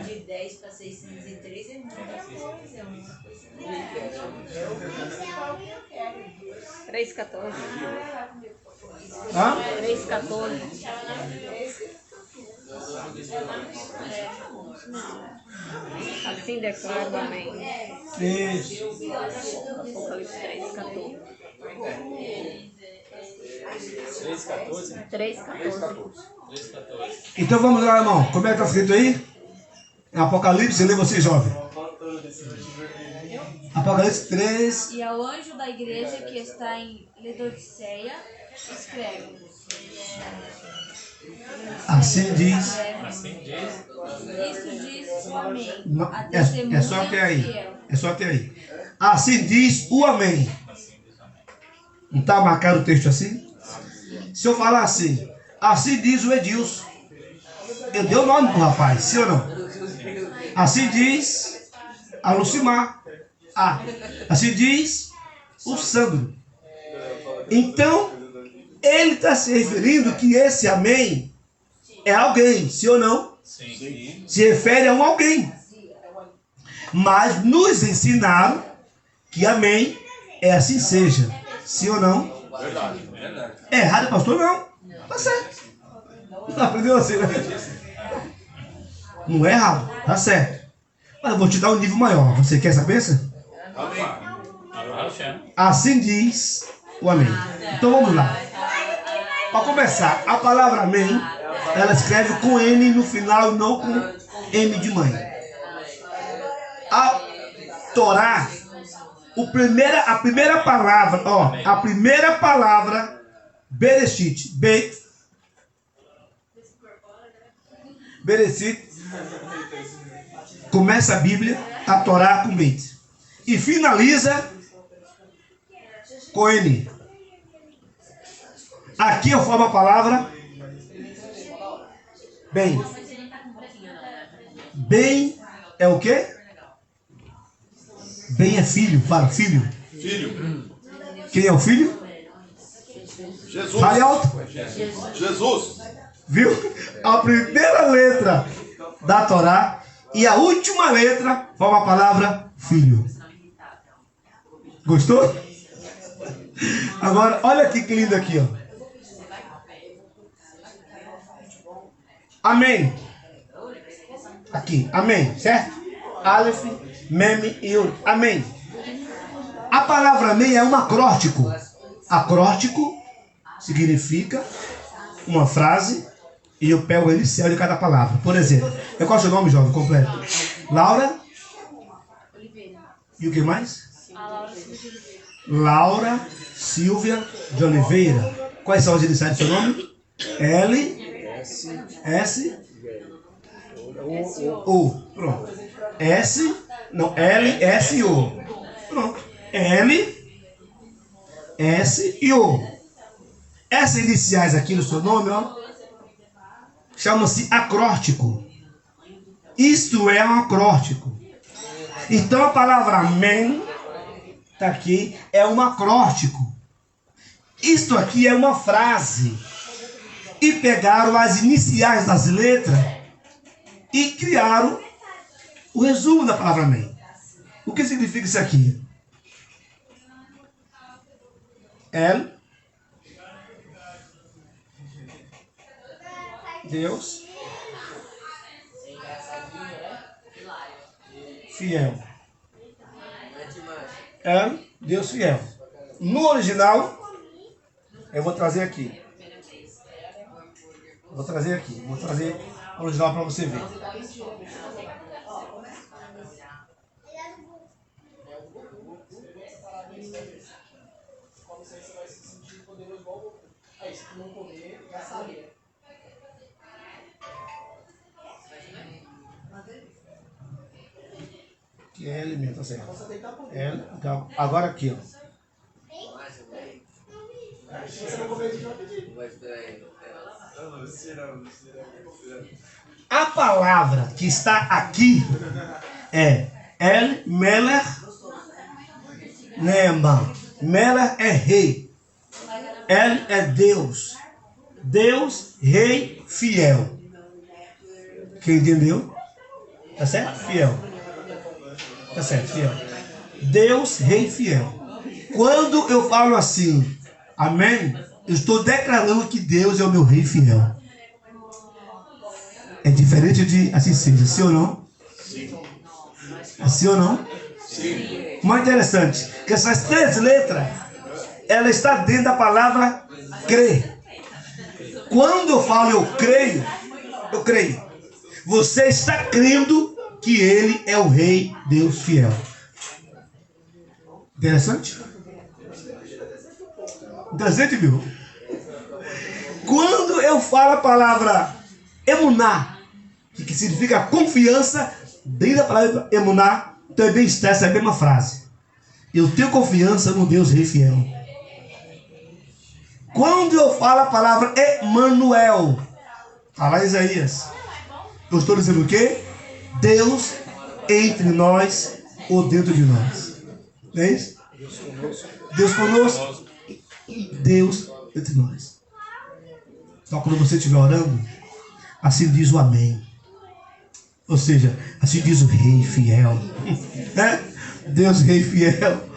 De 10 para 603 é muita coisa. 3,14. Hã? 3,14. Assim declara o amém. Isso. Apocalipse 3,14. 3,14? 3,14. Então vamos lá, irmão. Como é que está escrito aí? Apocalipse, lê você, jovem. Apocalipse 3. E ao anjo da igreja que está em Laodiceia, escreve. Assim diz. Isso diz o amém. A É só testemunha até aí. fiel. É só até aí. Assim diz o amém. Não está marcado o texto assim? Se eu falar assim, assim diz o Edilson. Eu dei o nome pro rapaz, sim ou não? Assim diz a Lucimar. Assim diz o Sandro. Então, ele está se referindo que esse amém é alguém, sim ou não? Sim. Se refere a um alguém. Mas nos ensinaram que amém é assim seja. Sim ou não? Verdade. É errado, pastor? Não. Tá certo. Não aprendeu assim, né? Não é errado. Tá certo. Mas eu vou te dar um nível maior. Você quer saber? Amém. Assim diz o amém. Então vamos lá. Para começar, a palavra amém, ela escreve com N no final e não com M de mãe. A Torá, a primeira palavra, Bereshit, Bereshit, começa a Bíblia, a Torá com Beit, e finaliza com N. Aqui eu formo a palavra bem. Bem é o quê? Bem é filho, fala filho. Filho. Quem é o filho? Jesus. Fale alto. Jesus. Viu? A primeira letra da Torá e a última letra forma a palavra filho. Gostou? Agora, olha aqui que lindo aqui, ó. Amém. Aqui, amém, certo? Aleph, Mem e Yud. Amém. A palavra amém é um acróstico. Acróstico significa uma frase e eu pego o inicial de cada palavra. Por exemplo, qual é o seu nome, jovem, completo? Laura E o que mais? A Laura Silva de Oliveira. Laura Silvia de Oliveira. Quais são as iniciais do seu nome? L, S, O. Pronto. S, não, L, S e O. Pronto. L, S e O. Essas iniciais aqui no seu nome, ó, chama-se acróstico. Isto é um acróstico. Então a palavra amém, está aqui, é um acróstico. Isto aqui é uma frase. E pegaram as iniciais das letras e criaram o resumo da palavra amém. O que significa isso aqui? L, Deus, fiel. L, Deus fiel. No original, eu vou trazer aqui. Vou trazer o original para você ver. Que é L mesmo, tá certo. L, então, agora aqui, ó. A palavra que está aqui é El Melech Neeman. Melech é rei. El é Deus. Deus, rei, fiel. Quem entendeu? Tá certo? Fiel. Tá certo, fiel. Deus, rei, fiel. Quando eu falo assim, amém, eu estou declarando que Deus é o meu rei fiel. É diferente de assim seja, sim ou não? Sim. É sim ou não? Sim. Mais interessante, que essas três letras, ela está dentro da palavra crer. Quando eu falo eu creio. Você está crendo que Ele é o Rei Deus fiel. Interessante? Interessante, viu? Quando eu falo a palavra emuná, que significa confiança, dentro da palavra emuná, também está essa mesma frase. Eu tenho confiança no Deus Rei fiel. Quando eu falo a palavra Emanuel, está lá em Isaías, eu estou dizendo o quê? Deus entre nós ou dentro de nós. Não é isso? Deus conosco. Deus entre nós. Então quando você estiver orando, assim diz o amém. Ou seja, assim diz o rei fiel. Deus rei fiel.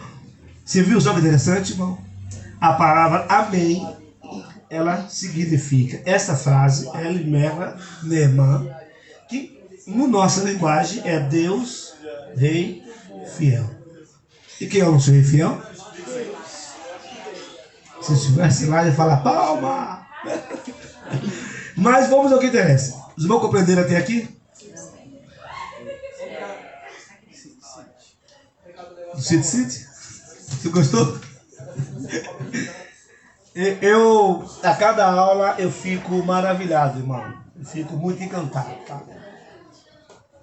Você viu só que interessante, irmão? A palavra amém, ela significa essa frase, El Melech Neeman, que no nossa linguagem é Deus rei fiel. E quem é o nosso rei fiel? Se estivesse lá, ele ia falar palma. Mas vamos ao que interessa. Os irmãos compreenderam até aqui? Do City? Você gostou? A cada aula eu fico maravilhado, irmão. Eu fico muito encantado, tá?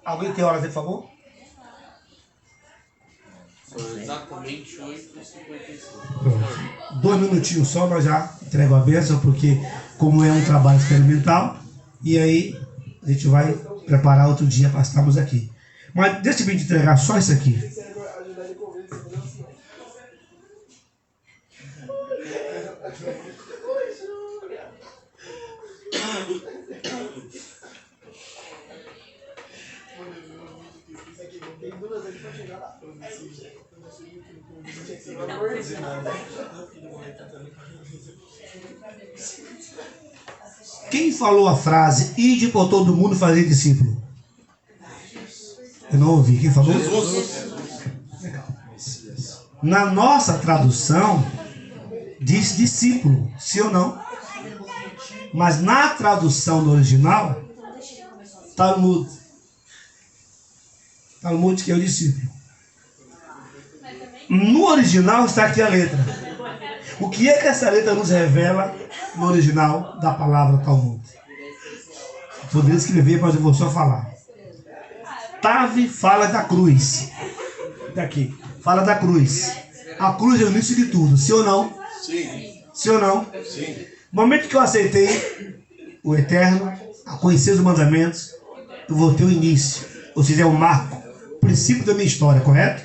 Alguém tem hora, por favor? São exatamente 8h55. 2 minutinhos só, mas já entrego a bênção, porque como é um trabalho experimental, e aí a gente vai preparar outro dia para estarmos aqui. Mas deixa eu te entregar só isso aqui. Quem falou a frase ide por todo mundo fazer discípulo? Eu não ouvi. Quem falou? Jesus. Legal. Na nossa tradução diz discípulo, sim ou não? Mas na tradução do original, Talmud, que é o discípulo. No original está aqui a letra. O que é que essa letra nos revela no original da palavra Talmud? Eu poderia escrever, mas eu vou só falar. Tave fala da cruz. Daqui. Fala da cruz. A cruz é o início de tudo, sim ou não? Sim. Sim ou não? Sim. No momento que eu aceitei o Eterno, a conhecer os mandamentos, eu vou ter o início, ou seja, é o marco, o princípio da minha história, correto?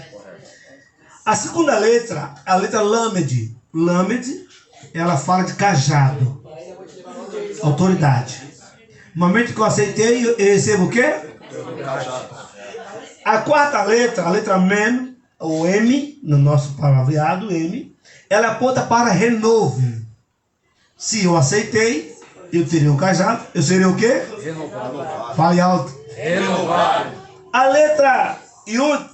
A segunda letra, a letra Lamed. Lamed, ela fala de cajado, autoridade. No momento que eu aceitei, eu recebo o quê? A quarta letra, a letra Mem, ou M, no nosso palavreado, M, ela aponta para renovo. Se eu aceitei, eu teria um cajado, eu seria o quê? Renovado. Fale alto. Renovado. A letra Yud,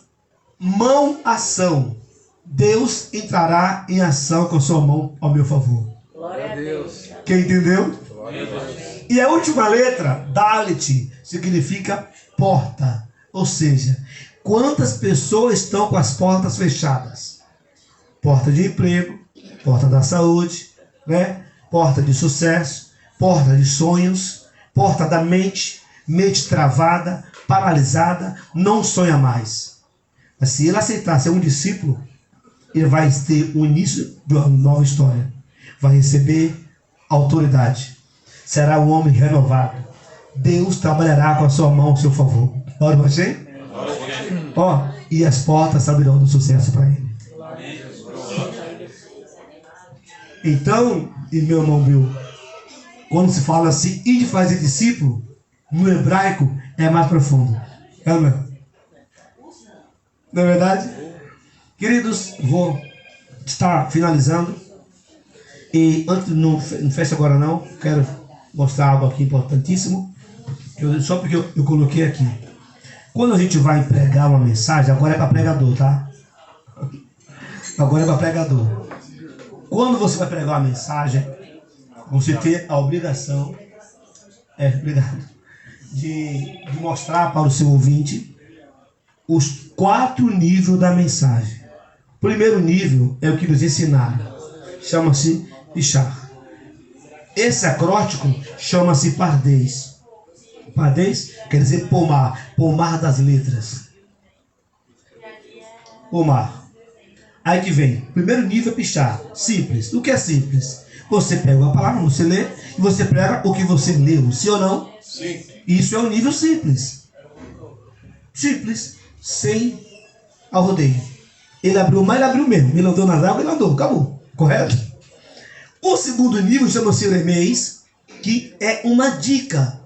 mão, ação. Deus entrará em ação com a sua mão ao meu favor. Glória a Deus. Quem entendeu? Glória a Deus. E a última letra, Dalet, significa porta. Ou seja, quantas pessoas estão com as portas fechadas? Porta de emprego, porta da saúde, né? Porta de sucesso, porta de sonhos, porta da mente, mente travada, paralisada, não sonha mais. Mas se ele aceitar ser um discípulo, ele vai ter o início de uma nova história. Vai receber autoridade. Será um homem renovado. Deus trabalhará com a sua mão ao seu favor. Ora você? Ó, e as portas abrirão do sucesso para ele. Então, e meu irmão Bill, quando se fala assim, e de fazer discípulo, no hebraico é mais profundo. É, não? Não é verdade? Queridos, vou estar finalizando. E antes, não fecha agora não, quero mostrar algo aqui importantíssimo. Só porque eu coloquei aqui. Quando a gente vai pregar uma mensagem, agora é para pregador, tá? Agora é para pregador. Quando você vai pregar uma mensagem, você tem a obrigação, de mostrar para o seu ouvinte os 4 níveis da mensagem. O primeiro nível é o que nos ensinaram. Chama-se Pichar. Esse acróstico chama-se Pardês. Pardês quer dizer pomar. Pomar das letras. Pomar. Aí que vem. Primeiro nível é Pichar. Simples. O que é simples? Você pega uma palavra, você lê, e você prega o que você leu. Sim ou não? Sim. Isso é um nível simples. Simples. Sem arrodeio. Ele abriu o mar, ele abriu mesmo. Ele andou nas águas, ele andou. Acabou. Correto? O segundo nível chama-se Remês, que é uma dica.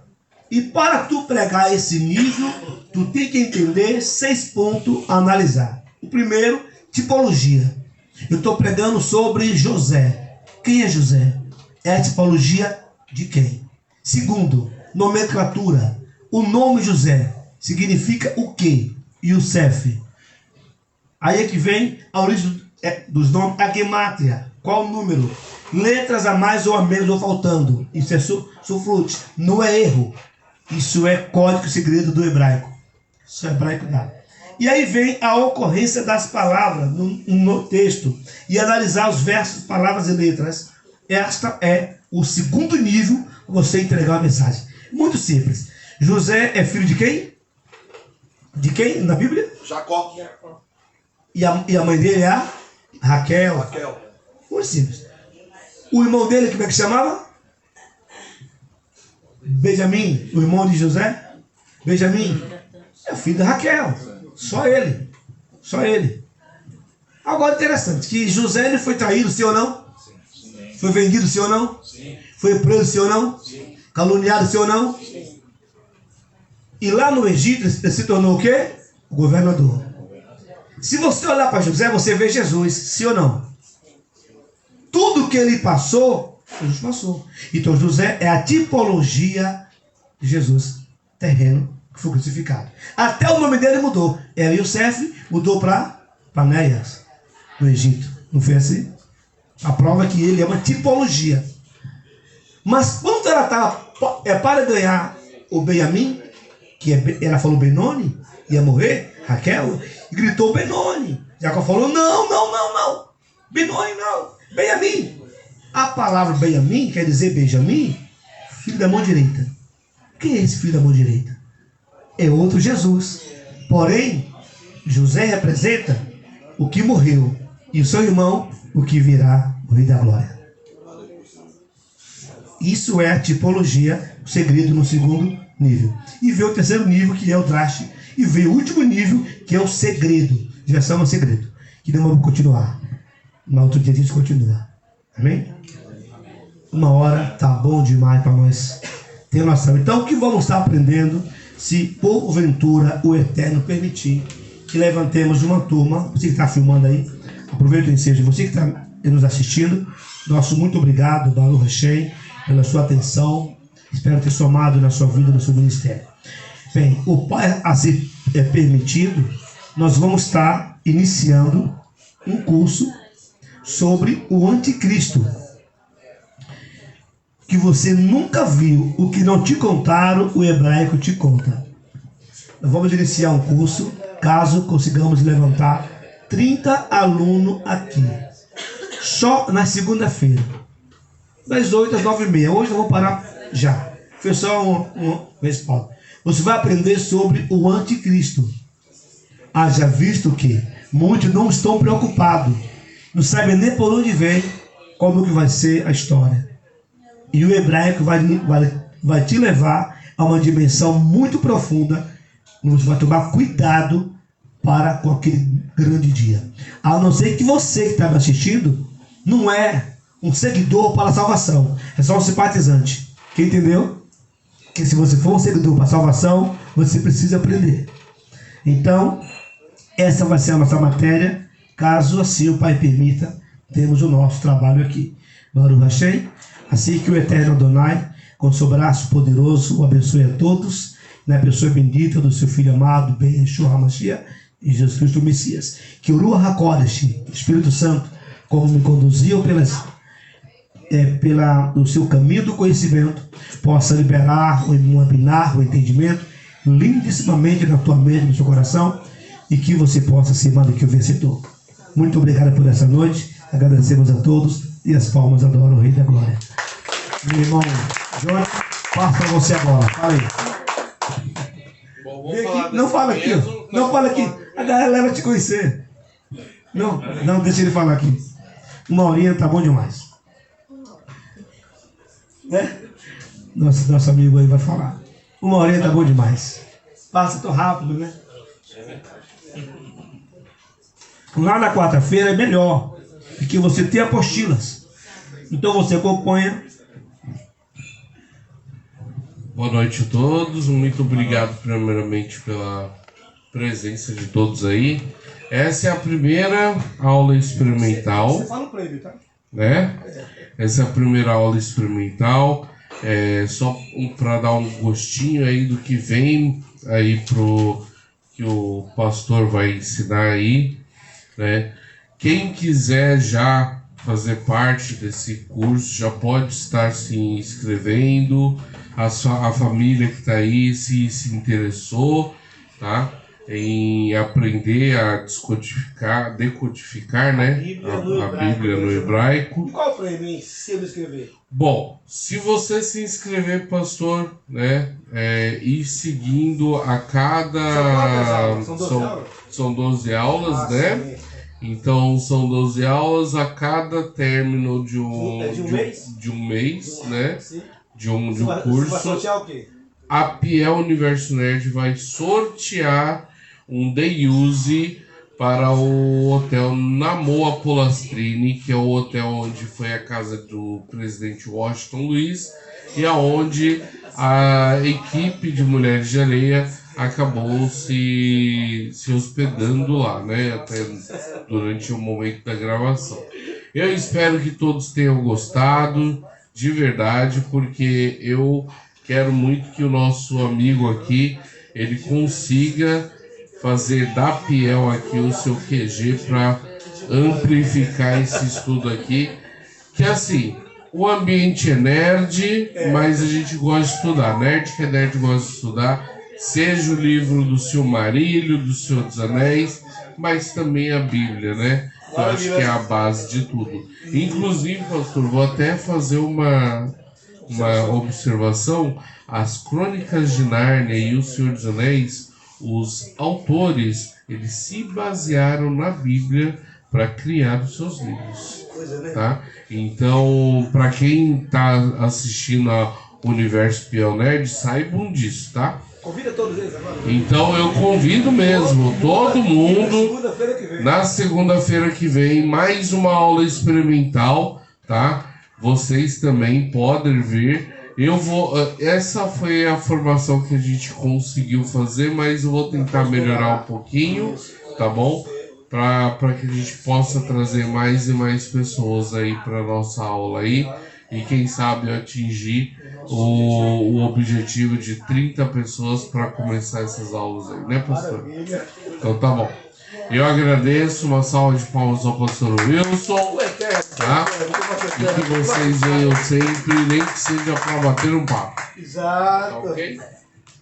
E para tu pregar esse nível, tu tem que entender 6 pontos a analisar. O primeiro, tipologia. Eu estou pregando sobre José. Quem é José? É a tipologia de quem? Segundo, nomenclatura. O nome José significa o quê? Yosef. Aí é que vem a origem dos nomes, a gemátria. Qual o número? Letras a mais ou a menos ou faltando. Isso é sufrute. Não é erro. Isso é código segredo do hebraico. Isso é hebraico dá. E aí vem a ocorrência das palavras no texto. E analisar os versos, palavras e letras. Esta é o segundo nível para você entregar a mensagem. Muito simples. José é filho de quem? De quem na Bíblia? Jacó. E a mãe dele é a Raquel. Raquel. Muito simples. O irmão dele, como é que chamava? Benjamim, o irmão de José. Benjamim é o filho de Raquel. Só ele. Só ele. Agora interessante, que José ele foi traído, sim ou não? Sim. Foi vendido, sim ou não? Sim. Foi preso, sim ou não? Sim. Caluniado, sim ou não? Sim. E lá no Egito ele se tornou o quê? O governador. Se você olhar para José, você vê Jesus, sim ou não? Tudo que ele passou, Jesus passou. Então José é a tipologia de Jesus, terreno, que foi crucificado. Até o nome dele mudou. Era Yosef, mudou para Panéias, no Egito. Não foi assim? A prova é que ele é uma tipologia. Mas quando ela estava para ganhar o Benjamim, ela falou Benoni, ia morrer, Raquel, e gritou: Benoni. Jacó falou: não. Benoni não. Benjamim. A palavra Benjamim quer dizer Benjamim, filho da mão direita. Quem é esse filho da mão direita? É outro Jesus. Porém, José representa o que morreu e o seu irmão, o que virá, o Rei da Glória. Isso é a tipologia, o segredo no segundo nível. E veio o terceiro nível, que é o traste. E veio o último nível, que é o segredo. Direção ao segredo. Que não vamos continuar. Mas outro dia a gente continua. Amém? Uma hora tá bom demais para nós ter noção. Então, o que vamos estar aprendendo, se porventura o Eterno permitir que levantemos uma turma? Você que está filmando aí, aproveita o ensejo. Você que está nos assistindo, nosso muito obrigado, Baruch Hashem, pela sua atenção. Espero ter somado na sua vida, no seu ministério. Bem, o Pai a ser permitido, nós vamos estar iniciando um curso sobre o anticristo. Que você nunca viu, o que não te contaram, o hebraico te conta. Nós vamos iniciar um curso, caso consigamos levantar 30 alunos aqui. Só na segunda-feira. Das 8 às 9h30. Hoje eu vou parar já. Foi só um respaldo. Você vai aprender sobre o anticristo. Haja visto que muitos não estão preocupados. Não sabem nem por onde vem, como que vai ser a história. E o hebraico vai te levar a uma dimensão muito profunda. Você vai tomar cuidado para com aquele grande dia. A não ser que você que está me assistindo não é um seguidor para a salvação. É só um simpatizante. Quem entendeu? Que se você for um seguidor para a salvação, você precisa aprender. Então, essa vai ser a nossa matéria. Caso assim o Pai permita, temos o nosso trabalho aqui. Baruch Hashem. Assim que o Eterno Adonai, com seu braço poderoso, o abençoe a todos, na pessoa bendita do seu Filho amado, Ben Yeshua HaMashiach, e Jesus Cristo o Messias. Que o Ruach HaKodesh, Espírito Santo, como me conduziu pelo seu caminho do conhecimento, possa liberar o iluminar, o entendimento, lindissimamente na tua mente, no seu coração, e que você possa ser mais do que o vencedor. Muito obrigado por essa noite, agradecemos a todos, e as palmas adoram o Rei da Glória. Meu irmão Jorge, passo para você agora. Fala aí. Bom, Aqui. Não fala aqui. Não fala aqui. A galera vai te conhecer. Não, deixa ele falar aqui. Uma horinha tá bom demais. Né? Nosso amigo aí vai falar. Uma horinha tá bom demais. Passa tão rápido, né? Lá na quarta-feira é melhor, porque você tem apostilas. Então você acompanha. Boa noite a todos, muito obrigado primeiramente pela presença de todos aí. Essa é a primeira aula experimental. Você fala para ele, tá? Né? Essa é a primeira aula experimental. Só para dar um gostinho aí do que vem aí que o pastor vai ensinar aí, né? Quem quiser já fazer parte desse curso já pode estar se inscrevendo. A família que está aí se interessou, tá? Em aprender a decodificar, né? A Bíblia no hebraico. E qual o prêmio se eu me inscrever? Bom, se você se inscrever, pastor, né? Ir seguindo a cada... São 12 aulas, né? Sim. Então são 12 aulas a cada término de um mês, né? Sim. De um curso. Vai sortear o quê? A Piel Universo Nerd vai sortear um day use para o hotel Namoa Polastrini, que é o hotel onde foi a casa do presidente Washington Luiz e aonde a equipe de Mulheres de Areia acabou se hospedando lá, né? Até durante o momento da gravação. Eu espero que todos tenham gostado, de verdade, porque eu quero muito que o nosso amigo aqui, ele consiga fazer da Piel aqui o seu QG para amplificar esse estudo aqui, que assim, o ambiente é nerd, mas a gente gosta de estudar. Nerd que é nerd gosta de estudar, seja o livro do Silmarillion, do Senhor dos Anéis, mas também a Bíblia, né? Eu acho que é a base de tudo. Inclusive, pastor, vou até fazer uma observação. As Crônicas de Nárnia e o Senhor dos Anéis, os autores, eles se basearam na Bíblia para criar os seus livros, tá? Então, para quem está assistindo a Universo Piau Nerd, saibam disso, tá? Convida todos eles agora. Então eu convido mesmo todo mundo na segunda-feira que vem, mais uma aula experimental, tá? Vocês também podem vir. Essa foi a formação que a gente conseguiu fazer, mas eu vou tentar melhorar um pouquinho, tá bom? Para que a gente possa trazer mais e mais pessoas aí para nossa aula aí e quem sabe atingir o objetivo de 30 pessoas para começar essas aulas aí, né, pastor? Então tá bom. Eu agradeço, uma salva de palmas ao pastor Wilson, tá? E que vocês venham sempre, nem que seja para bater um papo. Exato. Tá ok?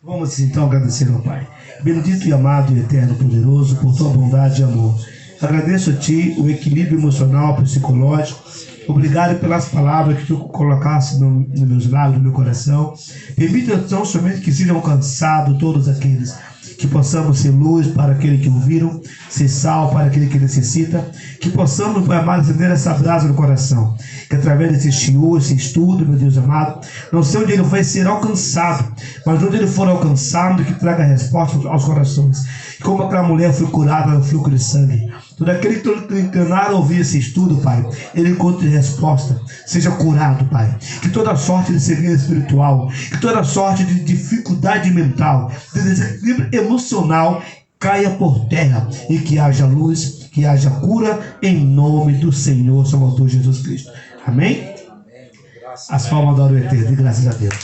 Vamos então agradecer ao Pai. Bendito e amado e eterno poderoso por tua bondade e amor. Agradeço a Ti o equilíbrio emocional, psicológico. Obrigado pelas palavras que Tu colocaste nos meus lábios, no meu coração. Permita então somente que sejam alcançados todos aqueles, que possamos ser luz para aquele que ouviram, ser sal para aquele que necessita, que possamos, Pai amado, acender essa brasa no coração, que através desse shiur, esse estudo, meu Deus amado, não sei onde ele vai ser alcançado, mas onde ele for alcançado, que traga resposta aos corações. Como aquela mulher foi curada no fluxo de sangue. Todo aquele que inclinar a ouvir esse estudo, Pai, ele encontre resposta, seja curado, Pai. Que toda sorte de cegueira espiritual, que toda sorte de dificuldade mental, de desequilíbrio emocional caia por terra e que haja luz, que haja cura em nome do Senhor Salvador Jesus Cristo. Amém? As palmas da hora eterna, e graças a Deus.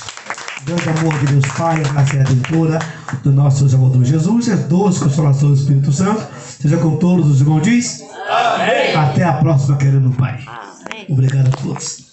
Deus, amor de Deus Pai, a graça redentora do nosso Salvador Jesus, as doces consolações do Espírito Santo, seja com todos os irmãos, diz. Amém. Até a próxima, querendo Pai. Amém. Obrigado a todos.